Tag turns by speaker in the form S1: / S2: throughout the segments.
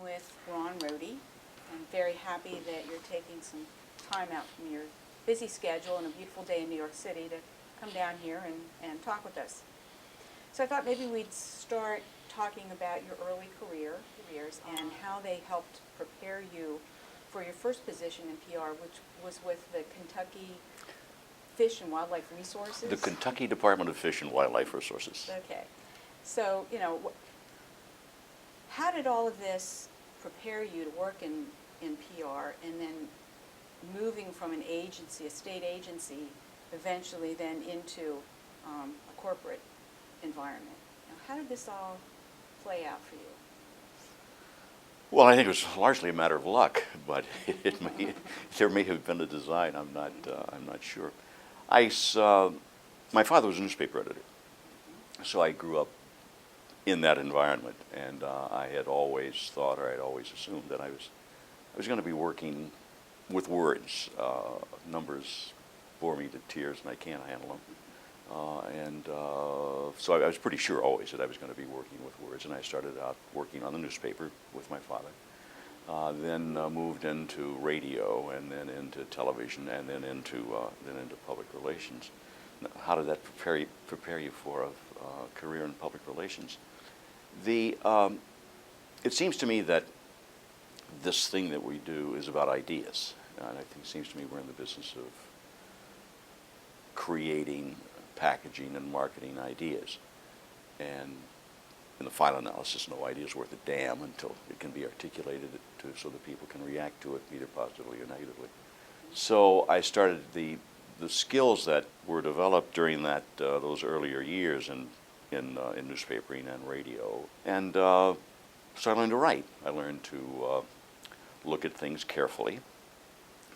S1: with Rhody. I'm very happy that you're taking some time out from your busy schedule and a beautiful day in New York City to come down here and talk with us. So I thought maybe we'd start talking about your early careers and how they helped prepare you for your first position in PR, which was with the Kentucky Fish and Wildlife Resources.
S2: The Kentucky Department of Fish and Wildlife Resources.
S1: Okay. So, how did all of this prepare you to work in PR, and then moving from an agency, a state agency, eventually then into a corporate environment? How did this all play out for you?
S2: Well, I think it was largely a matter of luck, but there may have been a design. I'm not sure. My father was a newspaper editor, so I grew up in that environment, and I had always thought, or I'd always assumed that I was going to be working with words. Numbers bore me to tears, and I can't handle them. So I was pretty sure always that I was going to be working with words, and I started out working on the newspaper with my father. Then moved into radio, and then into television, and then into public relations. Now, how did that prepare you for a career in public relations? It seems to me that this thing that we do is about ideas, and I think it seems to me we're in the business of creating, packaging, and marketing ideas. And in the final analysis, no idea is worth a damn until it can be articulated so that people can react to it either positively or negatively. So I started the skills that were developed during those earlier years in newspapering and radio, and so I learned to write. I learned to look at things carefully,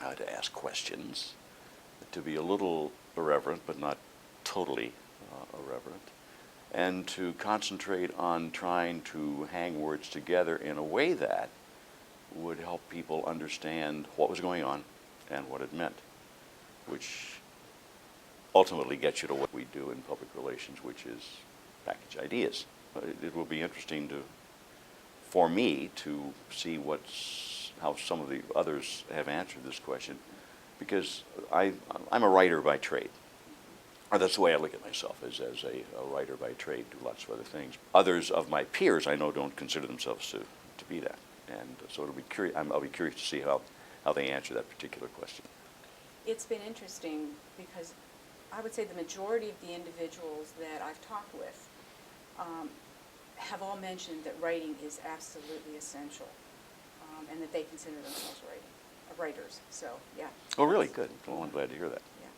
S2: to ask questions, to be a little irreverent but not totally irreverent, and to concentrate on trying to hang words together in a way that would help people understand what was going on and what it meant, which ultimately gets you to what we do in public relations, which is package ideas. It will be interesting for me to see how some of the others have answered this question, because I'm a writer by trade. Or that's the way I look at myself, as a writer by trade, do lots of other things. Others of my peers I know don't consider themselves to be that. And so I'll be curious to see how they answer that particular question.
S1: It's been interesting because I would say the majority of the individuals that I've talked with have all mentioned that writing is absolutely essential, and that they consider themselves writers. So, yeah.
S2: Oh, really? Good. Well, I'm glad to hear that.
S1: Yeah.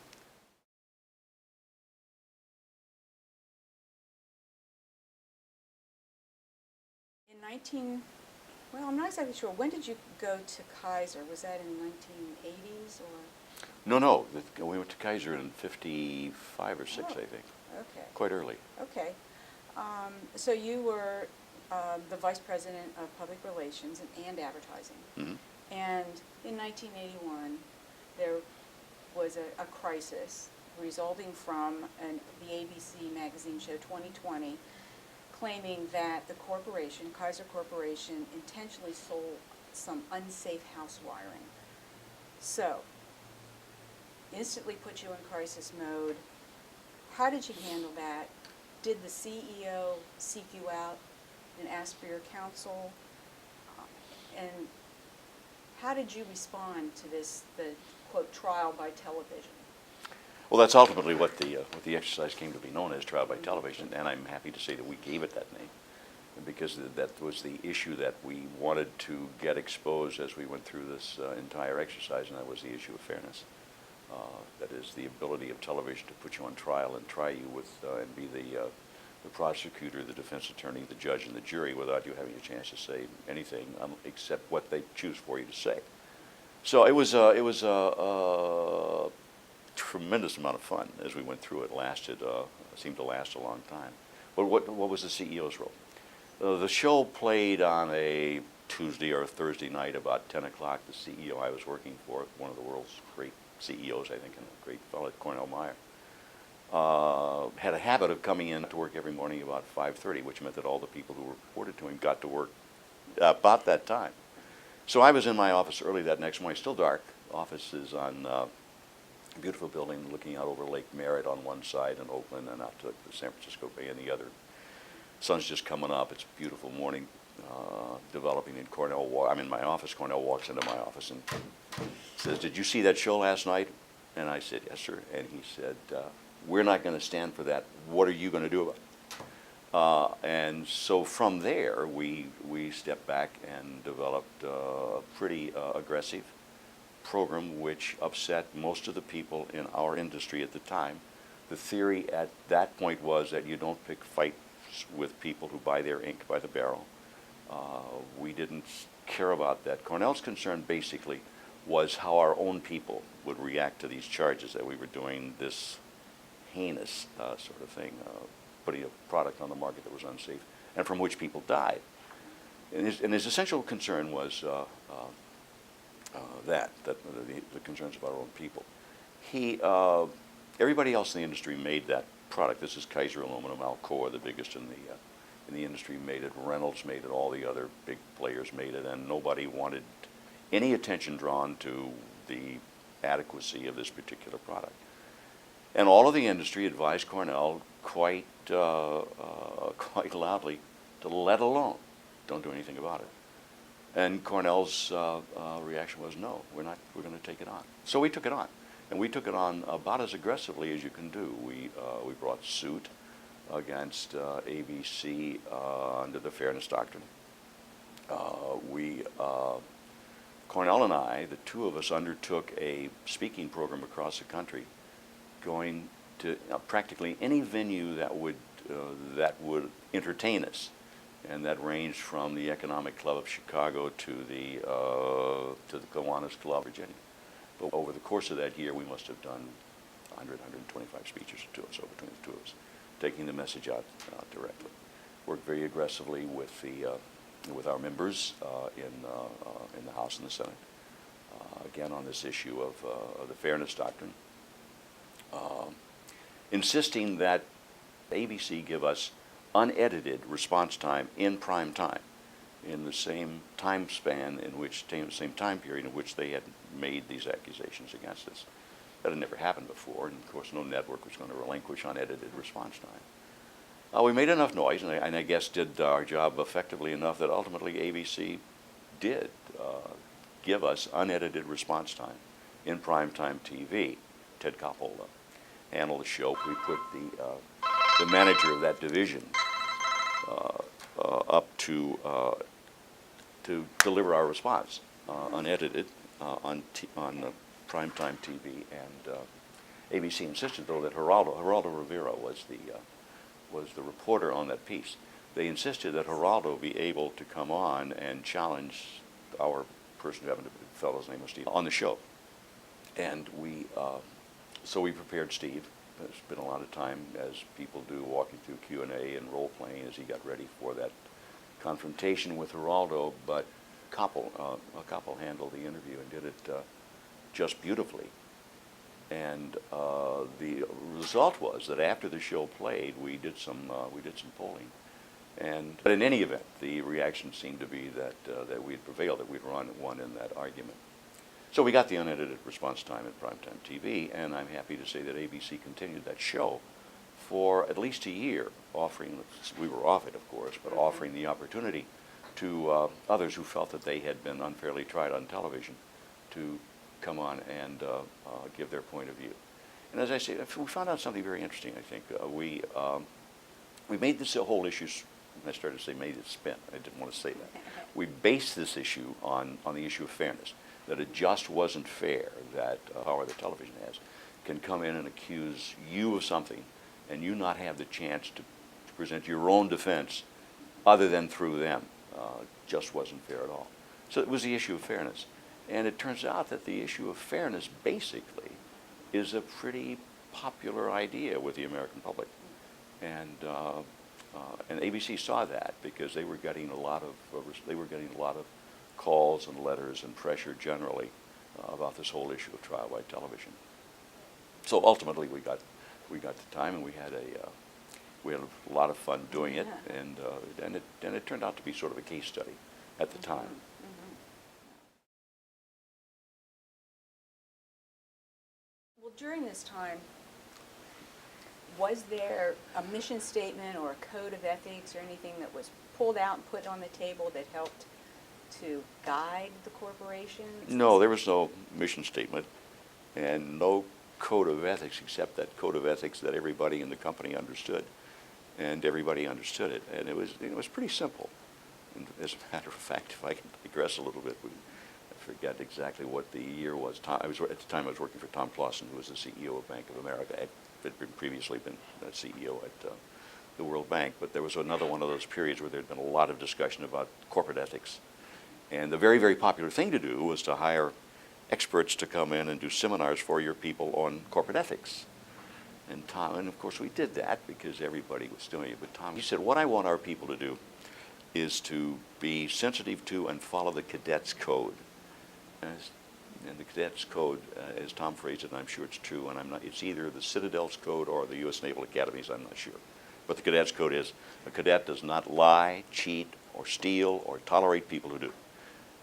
S1: I'm not exactly sure. When did you go to Kaiser? Was that in the 1980s or?
S2: No. We went to Kaiser in 55 or 6, I think.
S1: Okay.
S2: Quite early.
S1: Okay. So you were the Vice President of Public Relations and Advertising.
S2: Mm-hmm.
S1: And in 1981, there was a crisis resulting from the ABC magazine show 2020, claiming that the corporation, Kaiser Corporation, intentionally sold some unsafe house wiring. So, instantly put you in crisis mode. How did you handle that? Did the CEO seek you out and ask for your counsel? And how did you respond to the quote, trial by television?
S2: Well, that's ultimately what the exercise came to be known as, trial by television, and I'm happy to say that we gave it that name, because that was the issue that we wanted to get exposed as we went through this entire exercise, and that was the issue of fairness. That is, the ability of television to put you on trial and try you and be the prosecutor, the defense attorney, the judge, and the jury without you having a chance to say anything except what they choose for you to say. So it was a tremendous amount of fun as we went through it. Seemed to last a long time. But what was the CEO's role? The show played on a Tuesday or a Thursday night about 10 o'clock. The CEO I was working for, one of the world's great CEOs, I think, and a great fellow, Cornell Meyer, had a habit of coming in to work every morning about 5:30, which meant that all the people who reported to him got to work about that time. So I was in my office early that next morning, still dark. Office is on a beautiful building looking out over Lake Merritt on one side in Oakland and out to the San Francisco Bay on the other. Sun's just coming up. It's a beautiful morning, developing in Cornell. I'm in my office. Cornell walks into my office and says, "Did you see that show last night?" And I said, "Yes, sir." And he said, "We're not going to stand for that. What are you going to do about it?" And so from there, we stepped back and developed a pretty aggressive program which upset most of the people in our industry at the time. The theory at that point was that you don't pick fights with people who buy their ink by the barrel. We didn't care about that. Cornell's concern basically was how our own people would react to these charges that we were doing this heinous sort of thing, putting a product on the market that was unsafe and from which people died. And his essential concern was the concerns of our own people. Everybody else in the industry made that product. This is Kaiser Aluminum, Alcoa, the biggest in the industry, made it. Reynolds made it. All the other big players made it, and nobody wanted any attention drawn to the adequacy of this particular product. And all of the industry advised Cornell quite loudly to let alone. Don't do anything about it. And Cornell's reaction was, no, we're not. We're going to take it on. So we took it on, and we took it on about as aggressively as you can do. We brought suit against ABC under the Fairness Doctrine. Cornell and I, the two of us, undertook a speaking program across the country, going to practically any venue that would entertain us, and that ranged from the Economic Club of Chicago to the Kiwanis Club, Virginia. But over the course of that year, we must have done 100, 125 speeches or so between the two of us, taking the message out directly. Worked very aggressively with our members in the House and the Senate, again on this issue of the Fairness Doctrine, insisting that ABC give us unedited response time in prime time, in the same time span same time period in which they had made these accusations against us. That had never happened before, and of course no network was going to relinquish unedited response time. We made enough noise, and I guess did our job effectively enough that ultimately ABC did give us unedited response time in primetime TV. Ted Koppel handled the show. We put the manager of that division up to deliver our response unedited on primetime TV, and ABC insisted though that Geraldo Rivera was the reporter on that piece. They insisted that Geraldo be able to come on and challenge our person who happened to be the fellow's name was Steve on the show, and so we prepared Steve. There's been a lot of time, as people do, walking through Q&A and role-playing as he got ready for that confrontation with Geraldo, but Koppel handled the interview and did it just beautifully. And the result was that after the show played, we did some polling, but in any event, the reaction seemed to be that we had prevailed, that we'd won in that argument. So we got the unedited response time at primetime TV, and I'm happy to say that ABC continued that show for at least a year, we were off it, of course, but offering the opportunity to others who felt that they had been unfairly tried on television to come on and give their point of view. And as I say, we found out something very interesting, I think. We made this whole issue, I started to say made it spin. I didn't want to say that. We based this issue on the issue of fairness, that it just wasn't fair that power that television has can come in and accuse you of something and you not have the chance to present your own defense other than through them. Just wasn't fair at all. So it was the issue of fairness. And it turns out that the issue of fairness basically is a pretty popular idea with the American public. And ABC saw that because they were getting a lot of calls and letters and pressure generally about this whole issue of trial by television. So ultimately, we got the time, and we had a lot of fun doing it, and it turned out to be sort of a case study at the time.
S1: Well, during this time, was there a mission statement or a code of ethics or anything that was pulled out and put on the table that helped to guide the corporation?
S2: No, there was no mission statement and no code of ethics except that code of ethics that everybody in the company understood. And everybody understood it. And it was pretty simple. And as a matter of fact, if I can digress a little bit, I forget exactly what the year was. At the time I was working for Tom Clausen, who was the CEO of Bank of America. I had previously been CEO at the World Bank. But there was another one of those periods where there had been a lot of discussion about corporate ethics. And the very, very popular thing to do was to hire experts to come in and do seminars for your people on corporate ethics. And Tom, and of course we did that because everybody was doing it. But Tom, he said, what I want our people to do is to be sensitive to and follow the cadets code. And the cadets code, as Tom phrased it, and I'm sure it's true, and it's either the Citadel's code or the U.S. Naval Academy's, I'm not sure. But the cadets code is, a cadet does not lie, cheat, or steal, or tolerate people who do.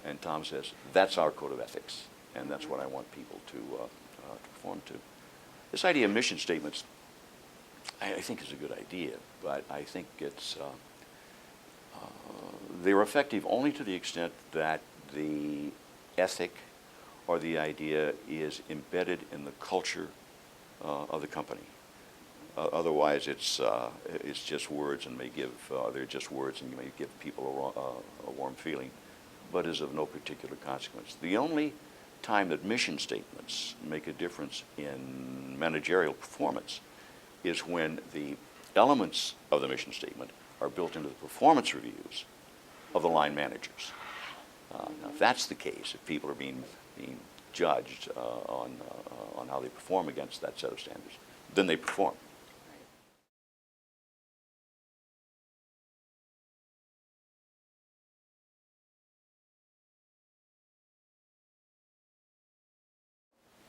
S2: And Tom says, that's our code of ethics, and that's what I want people to conform to. This idea of mission statements, I think is a good idea, but I think they're effective only to the extent that the ethic or the idea is embedded in the culture of the company. Otherwise, it's just words and they're just words and you may give people a warm feeling, but is of no particular consequence. The only time that mission statements make a difference in managerial performance is when the elements of the mission statement are built into the performance reviews of the line managers. Now, if that's the case, if people are being judged on how they perform against that set of standards, then they perform.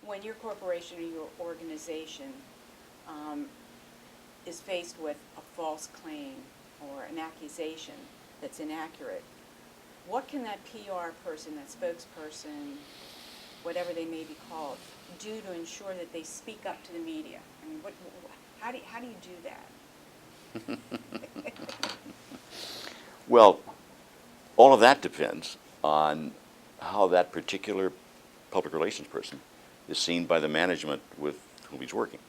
S1: When your corporation or your organization is faced with a false claim or an accusation that's inaccurate, what can that PR person, that spokesperson, whatever they may be called, do to ensure that they speak up to the media? I mean, how do you do that?
S2: Well, all of that depends on how that particular public relations person is seen by the management with whom he's working,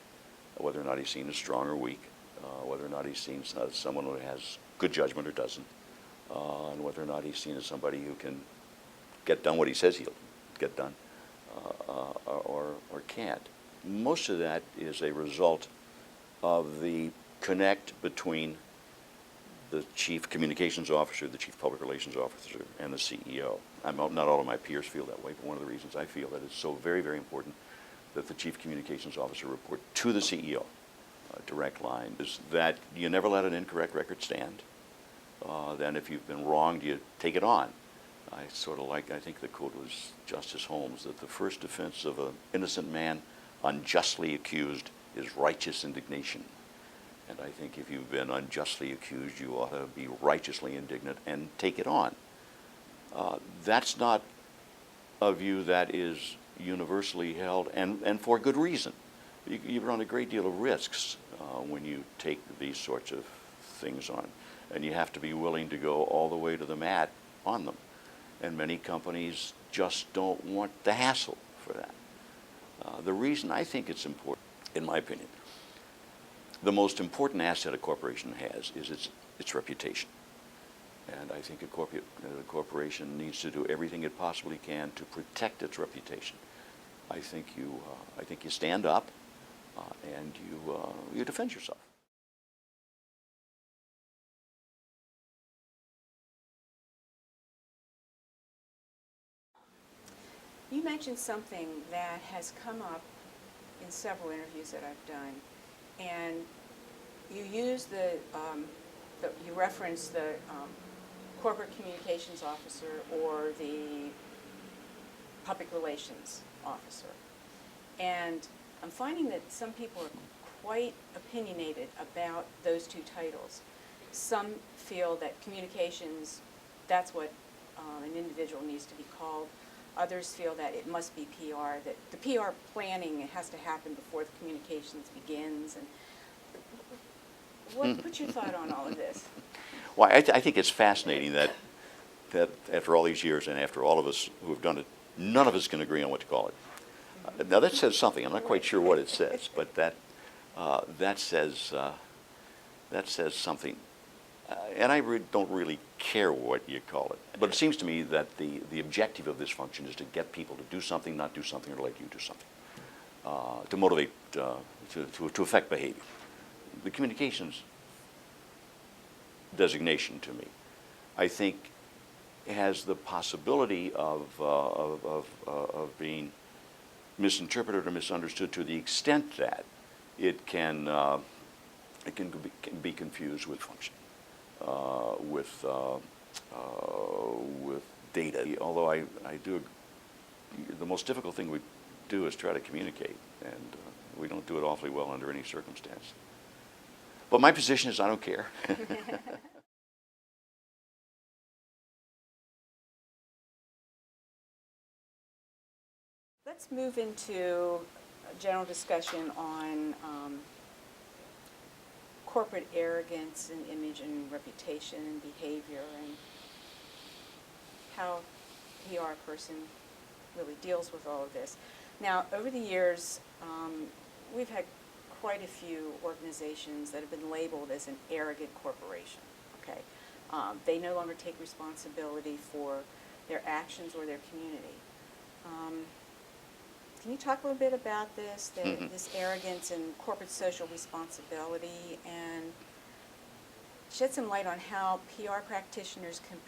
S2: whether or not he's seen as strong or weak, whether or not he's seen as someone who has good judgment or doesn't, and whether or not he's seen as somebody who can get done what he says he'll get done, or can't. Most of that is a result of the connect between the chief communications officer, the chief public relations officer, and the CEO. Not all of my peers feel that way, but one of the reasons I feel that it's so very, very important that the chief communications officer report to the CEO, direct line, is that you never let an incorrect record stand. Then if you've been wronged, you take it on. I think the quote was Justice Holmes, that the first defense of an innocent man unjustly accused is righteous indignation. And I think if you've been unjustly accused, you ought to be righteously indignant and take it on. That's not a view that is universally held, and for good reason. You run a great deal of risks when you take these sorts of things on. And you have to be willing to go all the way to the mat on them. And many companies just don't want the hassle for that. The reason I think it's important, in my opinion, the most important asset a corporation has is its reputation. And I think a corporation needs to do everything it possibly can to protect its reputation. I think you stand up and you defend yourself.
S1: You mentioned something that has come up in several interviews that I've done, and you use you reference the corporate communications officer or the public relations officer. And I'm finding that some people are quite opinionated about those two titles. Some feel that communications, that's what an individual needs to be called. Others feel that it must be PR, that the PR planning has to happen before the communications begins. And what's your thought on all of this?
S2: Well, I think it's fascinating that after all these years and after all of us who have done it, none of us can agree on what to call it. Now that says something. I'm not quite sure what it says, but that says something. And I don't really care what you call it. But it seems to me that the objective of this function is to get people to do something, not do something, or let you do something, to motivate, to affect behavior. The communications designation, to me, I think, has the possibility of being misinterpreted or misunderstood to the extent that it can be confused with function, with data. Although I do, the most difficult thing we do is try to communicate, and we don't do it awfully well under any circumstance. But my position is I don't care.
S1: Let's move into a general discussion on corporate arrogance and image and reputation and behavior, and how a PR person really deals with all of this. Now, over the years, we've had quite a few organizations that have been labeled as an arrogant corporation. Okay, they no longer take responsibility for their actions or their community. Can you talk a little bit about this, this arrogance and corporate social responsibility, and shed some light on how PR practitioners can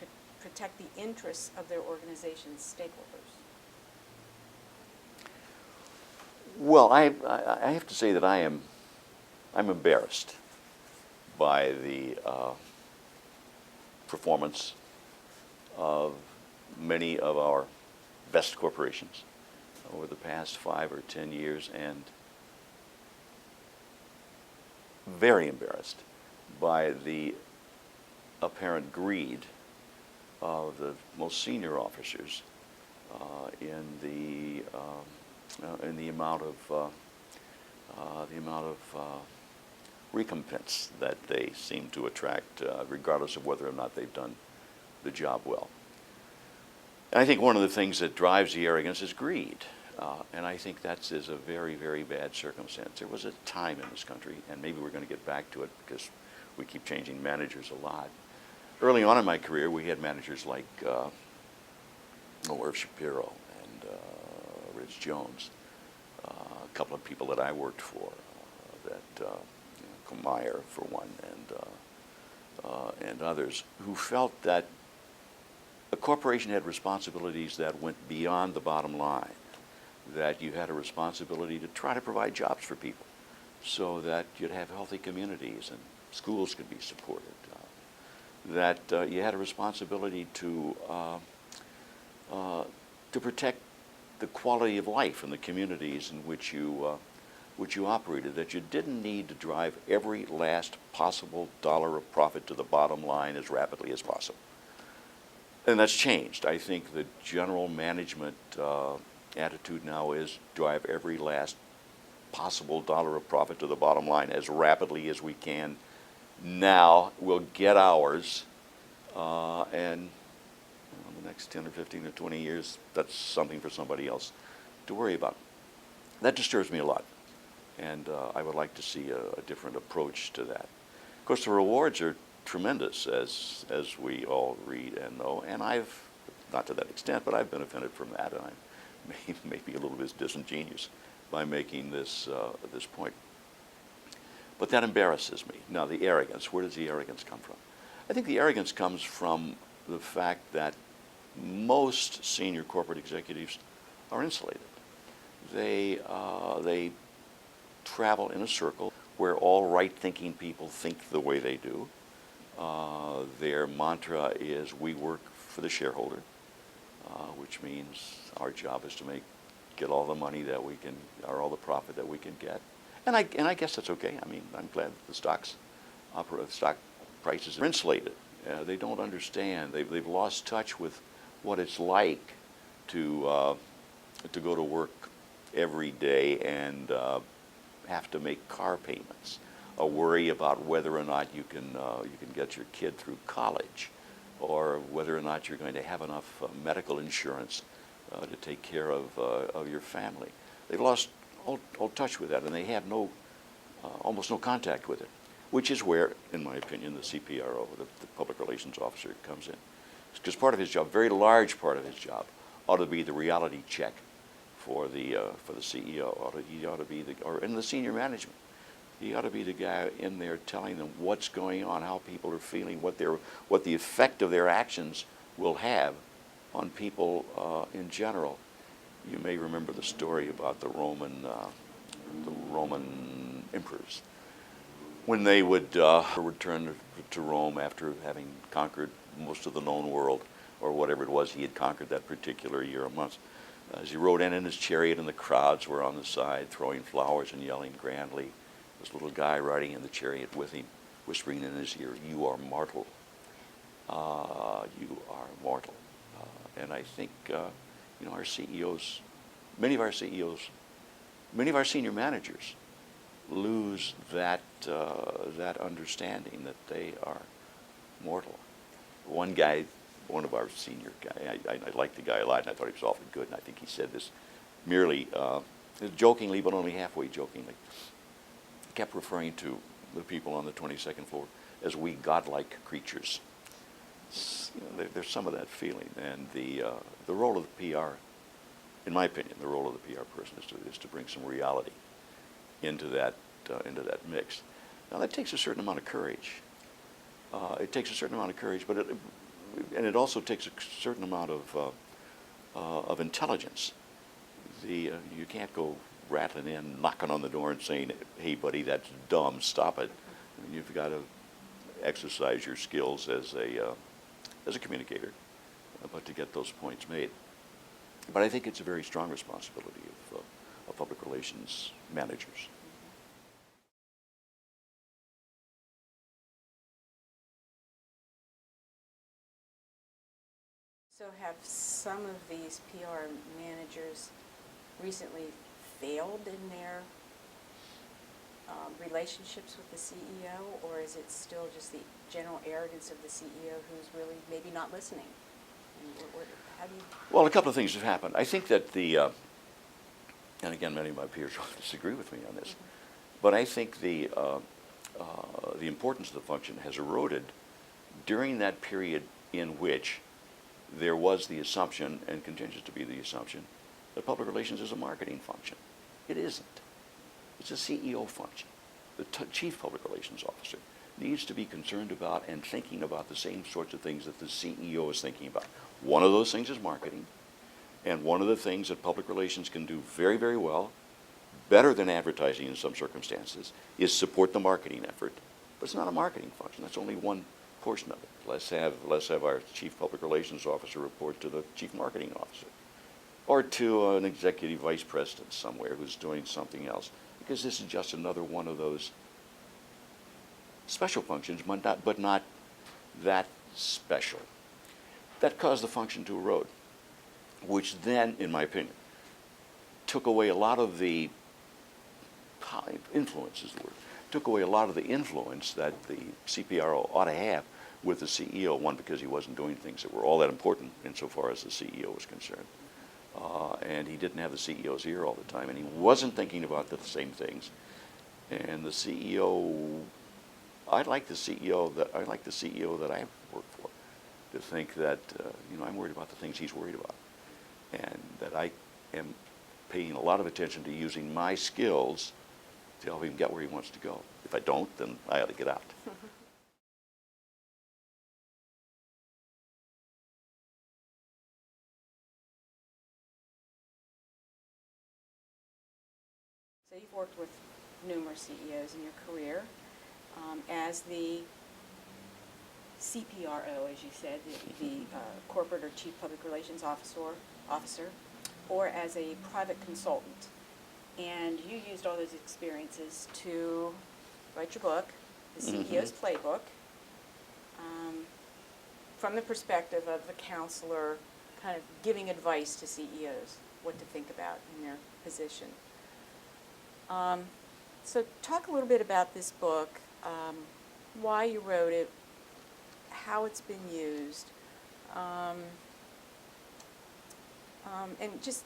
S1: protect the interests of their organization's stakeholders?
S2: Well, I have to say that I'm embarrassed by the performance of many of our best corporations over the past 5 or 10 years, and very embarrassed by the apparent greed of the most senior officers in the amount of recompense that they seem to attract, regardless of whether or not they've done the job well. And I think one of the things that drives the arrogance is greed. And I think that is a very, very bad circumstance. There was a time in this country, and maybe we're going to get back to it because we keep changing managers a lot. Early on in my career, we had managers like Irv Shapiro and Rich Jones, a couple of people that I worked for, Meyer for one, and others, who felt that a corporation had responsibilities that went beyond the bottom line, that you had a responsibility to try to provide jobs for people so that you'd have healthy communities and schools could be supported, that you had a responsibility to protect the quality of life in the communities in which you operated, that you didn't need to drive every last possible dollar of profit to the bottom line as rapidly as possible. And that's changed. I think the general management attitude now is drive every last possible dollar of profit to the bottom line as rapidly as we can. Now we'll get ours, and the next 10 or 15 or 20 years, that's something for somebody else to worry about. That disturbs me a lot, and I would like to see a different approach to that. Of course, the rewards are tremendous, as we all read and know, and I've, not to that extent, but I've benefited from that, and I'm maybe a little bit disingenuous by making this point. But that embarrasses me. Now, the arrogance, where does the arrogance come from? I think the arrogance comes from the fact that most senior corporate executives are insulated. They travel in a circle where all right-thinking people think the way they do. Their mantra is, we work for the shareholder, which means our job is to get all the money that we can, or all the profit that we can get. And I guess that's okay. I mean, I'm glad that the stock prices are insulated. They don't understand. They've lost touch with what it's like to go to work every day and have to make car payments, a worry about whether or not you can get your kid through college, or whether or not you're going to have enough medical insurance to take care of your family. They've lost all touch with that, and they have almost no contact with it, which is where, in my opinion, the CPRO, the public relations officer, comes in. Because part of his job, very large part of his job, ought to be the reality check for the CEO. He ought to be and the senior management. He ought to be the guy in there telling them what's going on, how people are feeling, what the effect of their actions will have on people in general. You may remember the story about the Roman emperors when they would return to Rome after having conquered most of the known world, or whatever it was he had conquered that particular year or month. As he rode in his chariot, and the crowds were on the side throwing flowers and yelling grandly, this little guy riding in the chariot with him, whispering in his ear, "You are mortal. You are mortal." And I think our CEOs, many of our senior managers, lose that understanding that they are mortal. One of our senior guy, I liked the guy a lot, and I thought he was awfully good, and I think he said this merely jokingly, but only halfway jokingly. He kept referring to the people on the 22nd floor as we godlike creatures. There's some of that feeling, and the role of the PR, in my opinion, the role of the PR person is to bring some reality into that mix. Now that takes a certain amount of courage. It takes a certain amount of courage, but it also takes a certain amount of intelligence. You can't go rattling in, knocking on the door, and saying, "Hey, buddy, that's dumb. Stop it." You've got to exercise your skills as a communicator, but to get those points made. But I think it's a very strong responsibility of public relations managers.
S1: So have some of these PR managers recently failed in their relationships with the CEO, or is it still just the general arrogance of the CEO who's really maybe not listening? And how do you...
S2: Well, a couple of things have happened. I think that and again, many of my peers will disagree with me on this, but I think the importance of the function has eroded during that period in which there was the assumption, and continues to be the assumption, that public relations is a marketing function. It isn't. It's a CEO function. The chief public relations officer needs to be concerned about and thinking about the same sorts of things that the CEO is thinking about. One of those things is marketing, and one of the things that public relations can do very, very well, better than advertising in some circumstances, is support the marketing effort. But it's not a marketing function. That's only one portion of it. Let's have our chief public relations officer report to the chief marketing officer, or to an executive vice president somewhere who's doing something else, because this is just another one of those special functions, but not that special. That caused the function to erode, which then, in my opinion, took away a lot of the influence, is the word, took away a lot of the influence that the CPRO ought to have with the CEO, one, because he wasn't doing things that were all that important insofar as the CEO was concerned. And he didn't have the CEO's ear all the time, and he wasn't thinking about the same things. And the CEO, I like the CEO that I work for, to think that I'm worried about the things he's worried about, and that I am paying a lot of attention to using my skills to help him get where he wants to go. If I don't, then I ought to get out.
S1: So you've worked with numerous CEOs in your career. As the CPRO, as you said, the corporate or chief public relations officer, or as a private consultant. And you used all those experiences to write your book, The CEOs Playbook, from the perspective of the counselor kind of giving advice to CEOs, what to think about in their position. So talk a little bit about this book, why you wrote it, how it's been used, and just,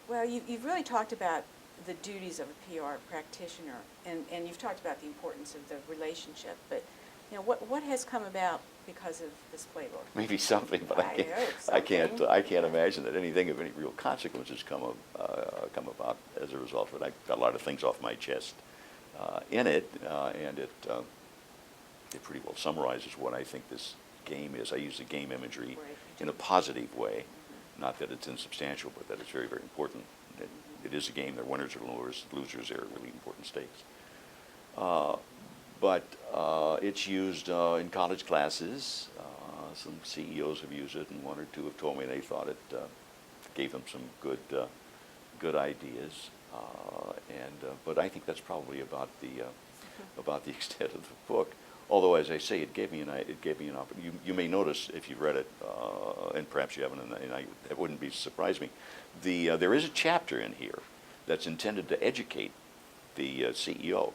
S1: well, you've really talked about the duties of a PR practitioner, and you've talked about the importance of the relationship, but you know, what has come about because of this playbook?
S2: Maybe something, but
S1: I hope something.
S2: I can't imagine that anything of any real consequences come about as a result of it. I've got a lot of things off my chest in it, and it pretty well summarizes what I think this game is. I use the game imagery
S1: Right.
S2: in a positive way, not that it's insubstantial, but that it's very, very important. It is a game. There are winners and losers. There are really important stakes. But it's used in college classes. Some CEOs have used it, and one or two have told me they thought it gave them some good ideas. But I think that's probably about the extent of the book. Although, as I say, it gave me an opportunity. You may notice if you've read it, and perhaps you haven't, and it wouldn't surprise me. There is a chapter in here that's intended to educate the CEO,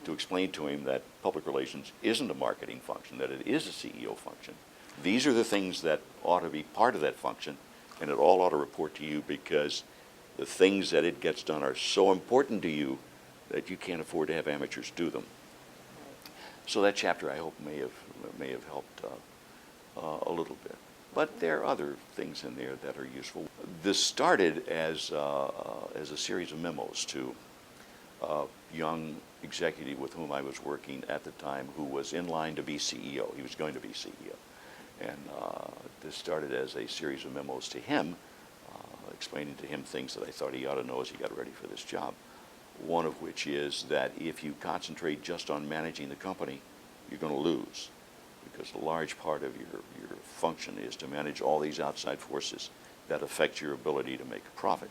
S2: to explain to him that public relations isn't a marketing function, that it is a CEO function. These are the things that ought to be part of that function, and it all ought to report to you because the things that it gets done are so important to you that you can't afford to have amateurs do them. So that chapter, I hope, may have helped a little bit. But there are other things in there that are useful. This started as a series of memos to a young executive with whom I was working at the time who was in line to be CEO. He was going to be CEO. And this started as a series of memos to him, explaining to him things that I thought he ought to know as he got ready for this job. One of which is that if you concentrate just on managing the company, you're going to lose, because a large part of your function is to manage all these outside forces that affect your ability to make a profit,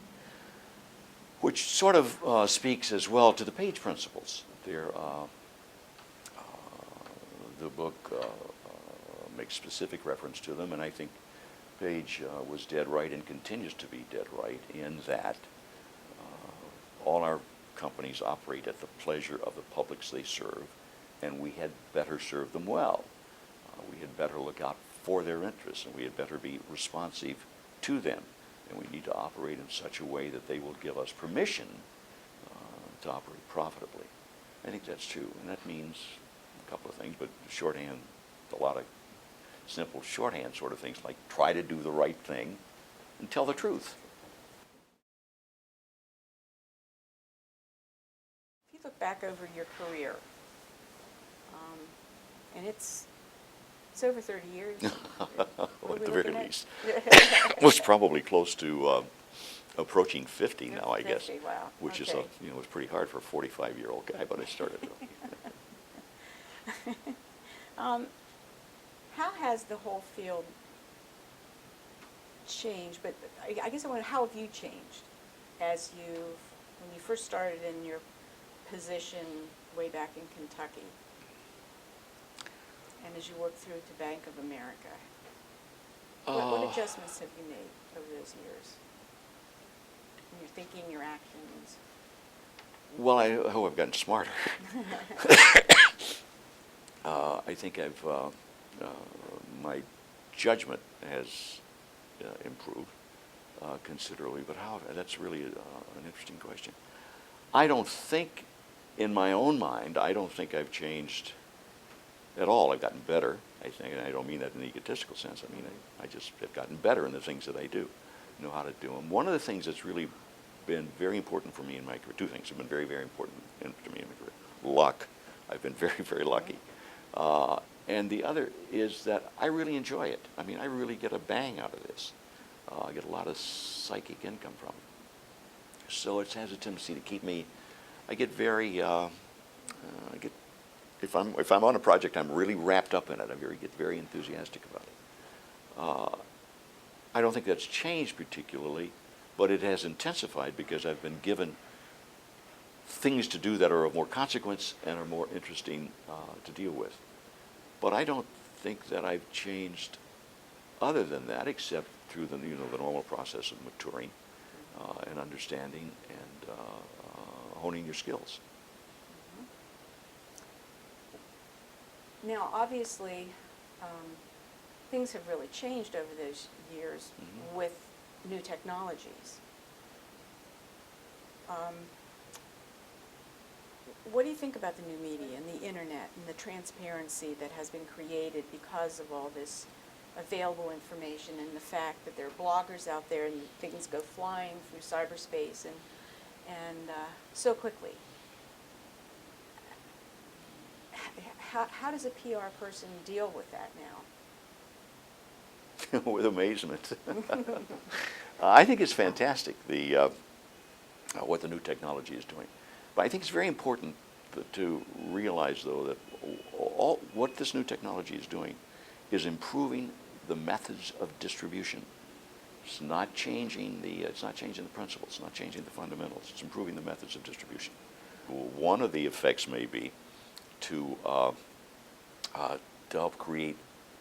S2: which sort of speaks as well to the Page principles. The book makes specific reference to them, and I think Page was dead right and continues to be dead right in that all our companies operate at the pleasure of the publics they serve, and we had better serve them well. We had better look out for their interests, and we had better be responsive to them. And we need to operate in such a way that they will give us permission to operate profitably. I think that's true, and that means a couple of things, but shorthand, a lot of simple shorthand sort of things like try to do the right thing and tell the truth.
S1: If you look back over your career, and it's over 30 years.
S2: Well, at the very least. It was probably close to approaching 50 now, I guess.
S1: 50, wow.
S2: Which
S1: Okay.
S2: is, was pretty hard for a 45-year-old guy, but I started early.
S1: How has the whole field changed? But I guess I wonder, how have you changed when you first started in your position way back in Kentucky, and as you worked through to Bank of America? What adjustments have you made over those years? In your thinking, your actions?
S2: Well, I hope I've gotten smarter. I think my judgment has improved considerably, but that's really an interesting question. I don't think, in my own mind, I don't think I've changed at all. I've gotten better, I think, and I don't mean that in an egotistical sense. I mean, I just have gotten better in the things that I do, know how to do them. One of the things that's really been very important for me in my career, two things have been very, very important to me in my career. Luck. I've been very, very lucky. And the other is that I really enjoy it. I mean, I really get a bang out of this. I get a lot of psychic income from it. So it has a tendency to keep me, I get very, if I'm on a project, I'm really wrapped up in it. I get very enthusiastic about it. I don't think that's changed particularly, but it has intensified because I've been given things to do that are of more consequence and are more interesting to deal with. But I don't think that I've changed other than that, except through the the normal process of maturing and understanding and honing your skills.
S1: Now, obviously, things have really changed over those years with new technologies. What do you think about the new media and the internet and the transparency that has been created because of all this available information and the fact that there are bloggers out there and things go flying through cyberspace and so quickly? How does a PR person deal with that now?
S2: With amazement. I think it's fantastic what the new technology is doing. But I think it's very important to realize, though, that what this new technology is doing is improving the methods of distribution. It's not changing the principles. It's not changing the fundamentals. It's improving the methods of distribution. One of the effects may be to help create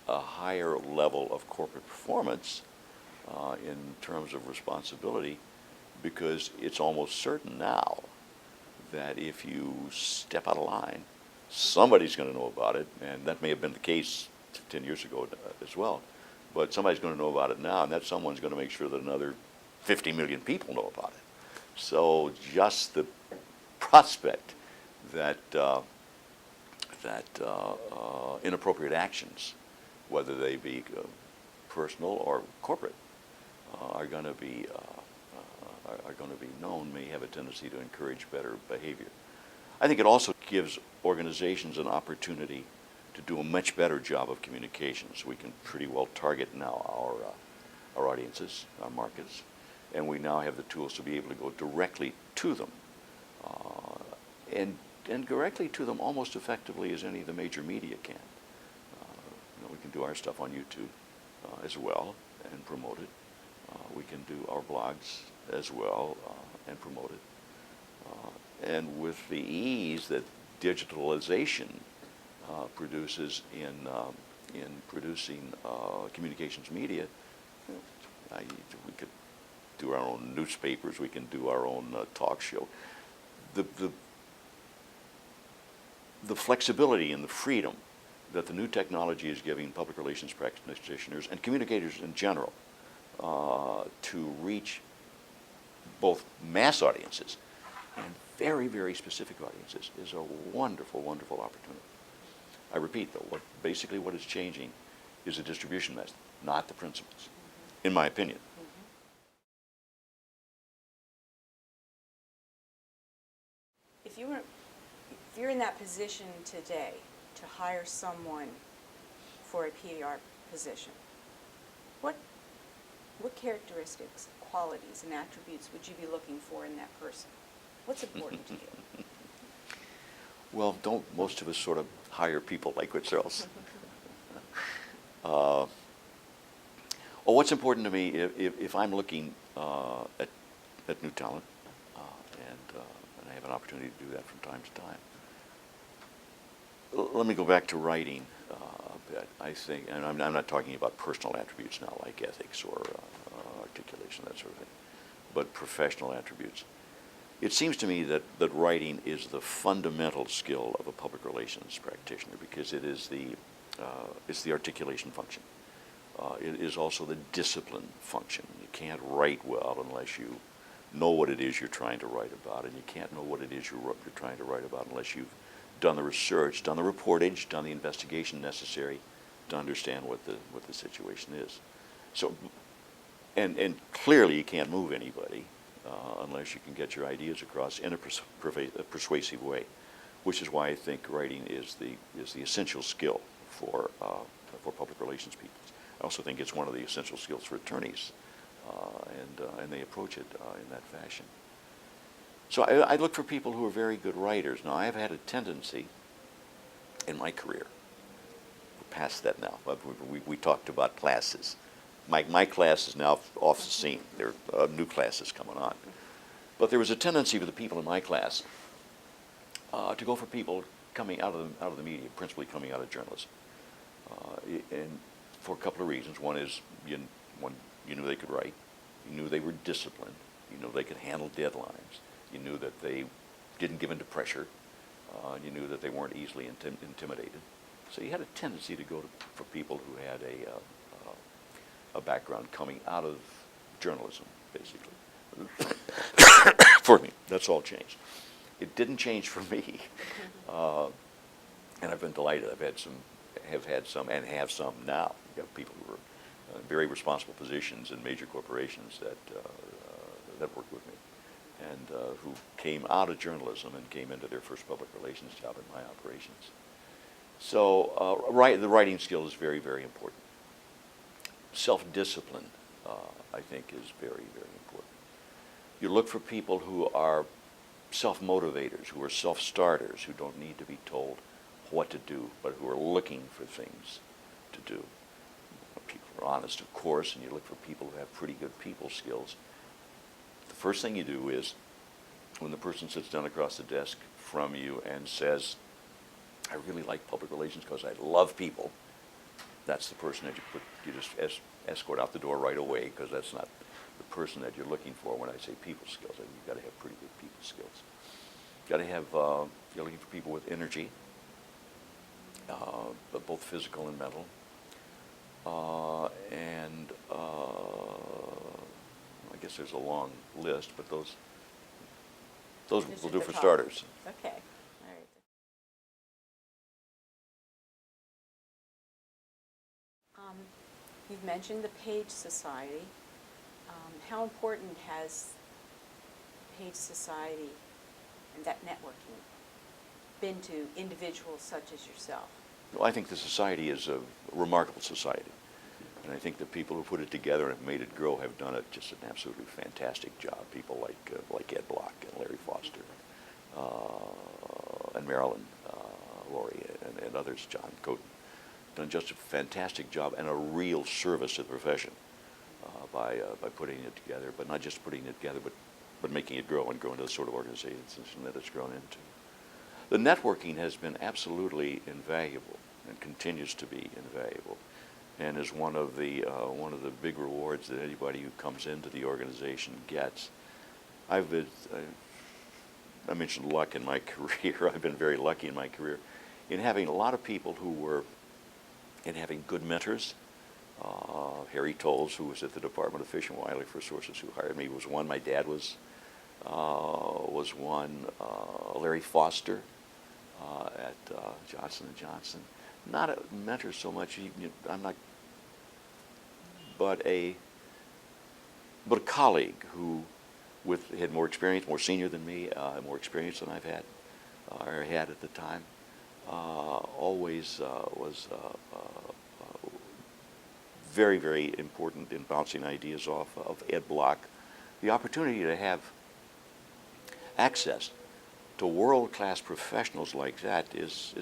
S2: a higher level of corporate performance in terms of responsibility, because it's almost certain now that if you step out of line, somebody's going to know about it, and that may have been the case 10 years ago as well, but somebody's going to know about it now, and that someone's going to make sure that another 50 million people know about it. So just the prospect that inappropriate actions, whether they be personal or corporate, are going to be known, may have a tendency to encourage better behavior. I think it also gives organizations an opportunity to do a much better job of communications. We can pretty well target now our audiences, our markets, and we now have the tools to be able to go directly to them, and directly to them almost effectively as any of the major media can. We can do our stuff on YouTube as well and promote it. We can do our blogs as well and promote it. And with the ease that digitalization produces in producing communications media, we could do our own newspapers. We can do our own talk show. The flexibility and the freedom that the new technology is giving public relations practitioners and communicators in general to reach both mass audiences and very, very specific audiences is a wonderful, wonderful opportunity. I repeat, though, basically what is changing is the distribution method, not the principles, in my opinion.
S1: If you're in that position today to hire someone for a PR position, what characteristics, qualities, and attributes would you be looking for in that person? What's important to you?
S2: Well, don't most of us sort of hire people like ourselves? Well, what's important to me, if I'm looking at new talent, and I have an opportunity to do that from time to time, let me go back to writing a bit. I think, and I'm not talking about personal attributes now, like ethics or articulation, that sort of thing, but professional attributes. It seems to me that writing is the fundamental skill of a public relations practitioner, because it is it's the articulation function. It is also the discipline function. You can't write well unless you know what it is you're trying to write about, and you can't know what it is you're trying to write about unless you've done the research, done the reportage, done the investigation necessary to understand what the situation is. So, and clearly you can't move anybody unless you can get your ideas across in a persuasive way, which is why I think writing is the essential skill for public relations people. I also think it's one of the essential skills for attorneys, and they approach it in that fashion. So I look for people who are very good writers. Now, I've had a tendency in my career, we're past that now, but we talked about classes. My class is now off the scene. There are new classes coming on. But there was a tendency for the people in my class to go for people coming out of the media, principally coming out of journalism, and for a couple of reasons. One is You knew they could write. You knew they were disciplined. You knew they could handle deadlines. You knew that they didn't give in to pressure. You knew that they weren't easily intimidated. So you had a tendency to go for people who had a background coming out of journalism, basically. For me, that's all changed. It didn't change for me, and I've been delighted. Have had some, and have some now. You've got people who are very responsible positions in major corporations that work with me, and who came out of journalism and came into their first public relations job in my operations. So the writing skill is very, very important. Self-discipline, I think, is very, very important. You look for people who are self-motivators, who are self-starters, who don't need to be told what to do, but who are looking for things to do. People are honest, of course, and you look for people who have pretty good people skills. The first thing you do is, when the person sits down across the desk from you and says, I really like public relations because I love people, that's the person that you just escort out the door right away, because that's not the person that you're looking for when I say people skills. I mean, you've got to have pretty good people skills. You've got to have, you're looking for people with energy, but both physical and mental. I guess there's a long list, but those will do for starters.
S1: Okay. All right. You've mentioned the Page Society. How important has Page Society and that networking been to individuals such as yourself?
S2: Well, I think the society is a remarkable society. And I think the people who put it together and have made it grow have done just an absolutely fantastic job. People like Ed Block and Larry Foster and Marilyn Laurie and others, John Coaten, done just a fantastic job and a real service to the profession by putting it together, but not just putting it together, but making it grow and grow into the sort of organization that it's grown into. The networking has been absolutely invaluable and continues to be invaluable, and is one of the big rewards that anybody who comes into the organization gets. I mentioned luck in my career. I've been very lucky in my career in having a lot of people in having good mentors. Harry Tolles, who was at the Department of Fish and Wildlife Resources, who hired me, was one. My dad was one. Larry Foster at Johnson & Johnson. Not a mentor so much. I'm not, but a colleague who had more experience, more senior than me, more experience than I've had or had at the time. Always was very, very important in bouncing ideas off of Ed Block. The opportunity to have access to world-class professionals like that is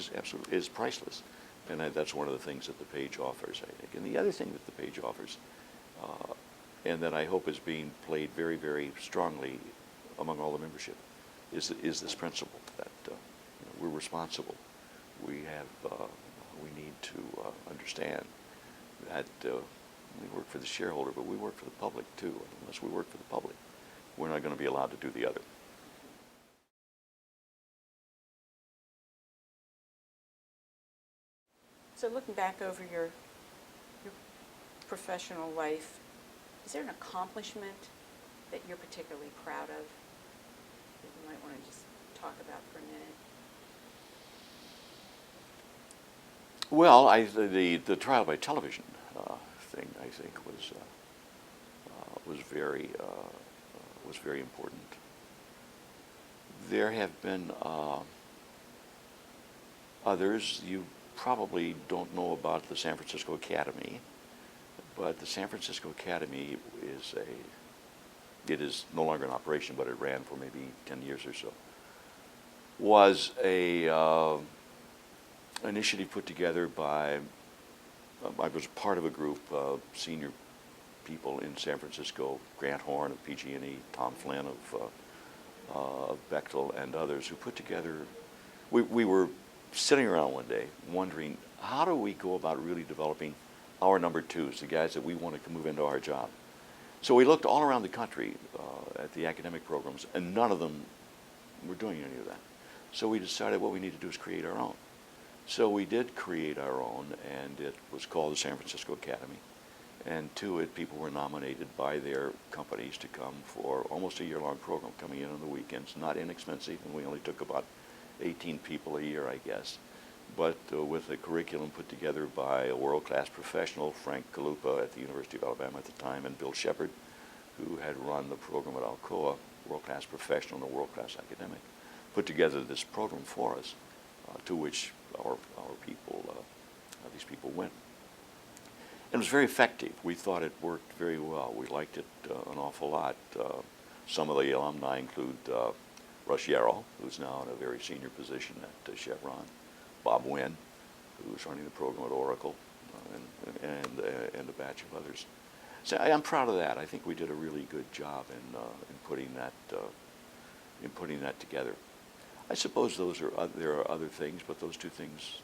S2: priceless, and that's one of the things that the Page offers, I think. And the other thing that the Page offers, and that I hope is being played very, very strongly among all the membership, is this principle that we're responsible. We need to understand that we work for the shareholder, but we work for the public too. And unless we work for the public, we're not going to be allowed to do the other.
S1: So looking back over your professional life, is there an accomplishment that you're particularly proud of that you might want to just talk about for a minute?
S2: Well, the trial by television thing, I think, was very important. There have been others. You probably don't know about the San Francisco Academy, but the San Francisco Academy is no longer in operation, but it ran for maybe 10 years or so. Was a initiative put together by, I was part of a group of senior people in San Francisco, Grant Horn of PG&E, Tom Flynn of Bechtel, and others, who put together, we were sitting around one day wondering, how do we go about really developing our number twos, the guys that we want to move into our job? So we looked all around the country at the academic programs, and none of them were doing any of that. So we decided what we need to do is create our own. So we did create our own, and it was called the San Francisco Academy. And to it, people were nominated by their companies to come for almost a year-long program, coming in on the weekends, not inexpensive, and we only took about 18 people a year, I guess. But with a curriculum put together by a world-class professional, Frank Kalupa at the University of Alabama at the time, and Bill Shepard, who had run the program at Alcoa, world-class professional and a world-class academic, put together this program for us, to which our people, these people went. And it was very effective. We thought it worked very well. We liked it an awful lot. Some of the alumni include Russ Yarrow, who's now in a very senior position at Chevron, Bob Wynn, who's running the program at Oracle, and a batch of others. So I'm proud of that. I think we did a really good job in putting that together. I suppose there are other things, but those two things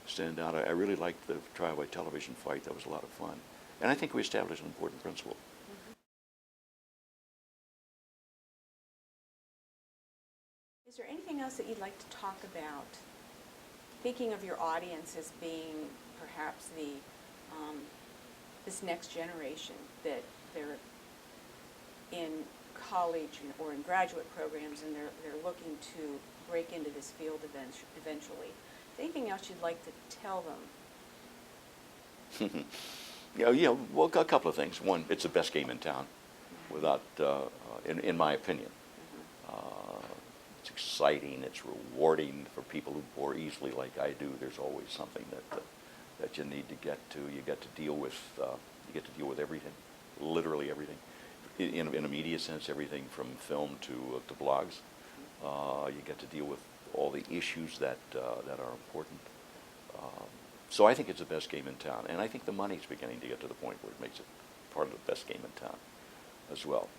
S2: stand out. I really liked the trial by television fight. That was a lot of fun, and I think we established an important principle.
S1: Is there anything else that you'd like to talk about? Thinking of your audience as being perhaps the this next generation, that they're in college or in graduate programs and they're looking to break into this field eventually. Is there anything else you'd like to tell them?
S2: Well, a couple of things. One, it's the best game in town, without, in my opinion. It's exciting. It's rewarding for people who bore easily, like I do. There's always something that you need to get to. You get to deal with everything, literally everything. In a media sense, everything from film to blogs. You get to deal with all the issues that are important. So I think it's the best game in town, and I think the money's beginning to get to the point where it makes it part of the best game in town as well.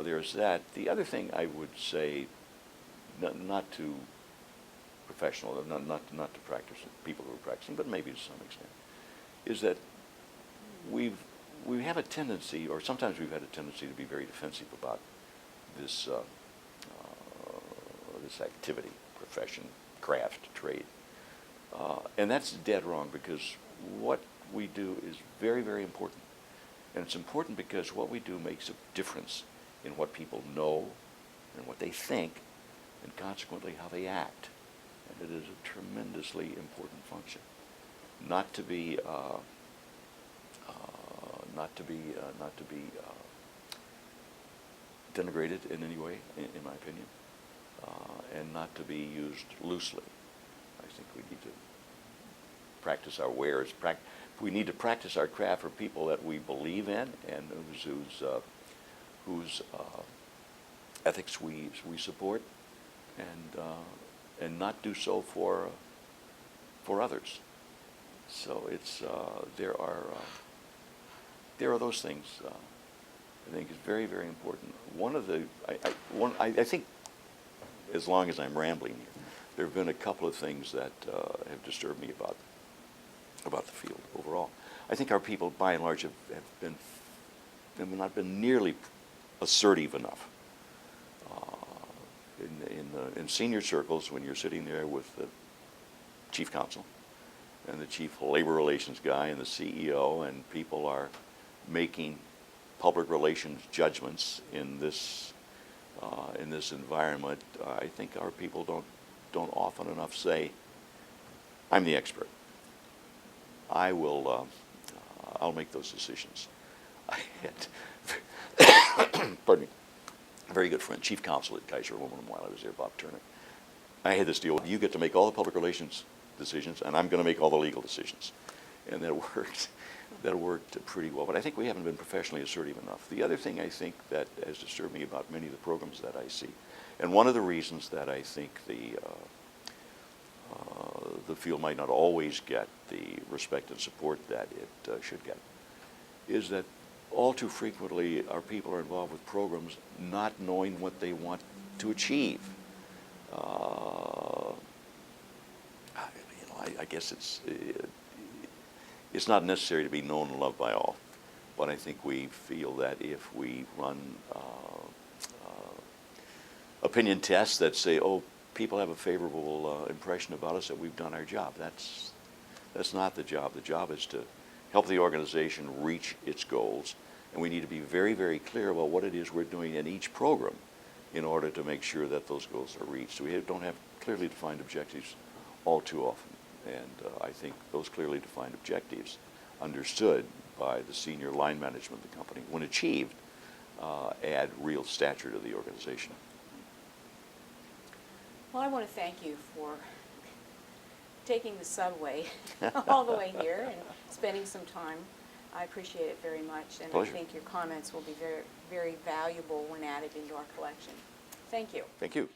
S2: There's that. The other thing I would say, not to professional, not to practice people who are practicing, but maybe to some extent, is that we have a tendency, or sometimes we've had a tendency, to be very defensive about this this activity, profession, craft, trade. And that's dead wrong, because what we do is very, very important. And it's important because what we do makes a difference in what people know and what they think, and consequently how they act. And it is a tremendously important function. Not to be denigrated in any way, in my opinion, and not to be used loosely. I think we need to practice our wares. We need to practice our craft for people that we believe in and whose ethics we support, and not do so for others. So it's there are those things. I think is very, very important. One of the I think, as long as I'm rambling here, there have been a couple of things that have disturbed me about the field overall. I think our people, by and large, have not been nearly assertive enough. In senior circles, when you're sitting there with the chief counsel and the chief labor relations guy and the CEO, and people are making public relations judgments in this environment, I think our people don't often enough say, "I'm the expert. I'll make those decisions." I had, pardon me, a very good friend, chief counsel at Kaiser Aluminum while I was there, Bob Turner. I had this deal: you get to make all the public relations decisions, and I'm going to make all the legal decisions, and that worked. That worked pretty well, but I think we haven't been professionally assertive enough. The other thing I think that has disturbed me about many of the programs that I see, and one of the reasons that I think the field might not always get the respect and support that it should get, is that all too frequently our people are involved with programs not knowing what they want to achieve. I guess it's not necessary to be known and loved by all. But I think we feel that if we run opinion tests that say, oh, people have a favorable impression about us, that we've done our job. That's not the job. The job is to help the organization reach its goals, and we need to be very, very clear about what it is we're doing in each program in order to make sure that those goals are reached. We don't have clearly defined objectives all too often, and I think those clearly defined objectives, understood by the senior line management of the company, when achieved, add real stature to the organization.
S1: Well, I want to thank you for taking the subway all the way here and spending some time. I appreciate it very much, and
S2: Pleasure.
S1: I think your comments will be very, very valuable when added into our collection. Thank you.
S2: Thank you.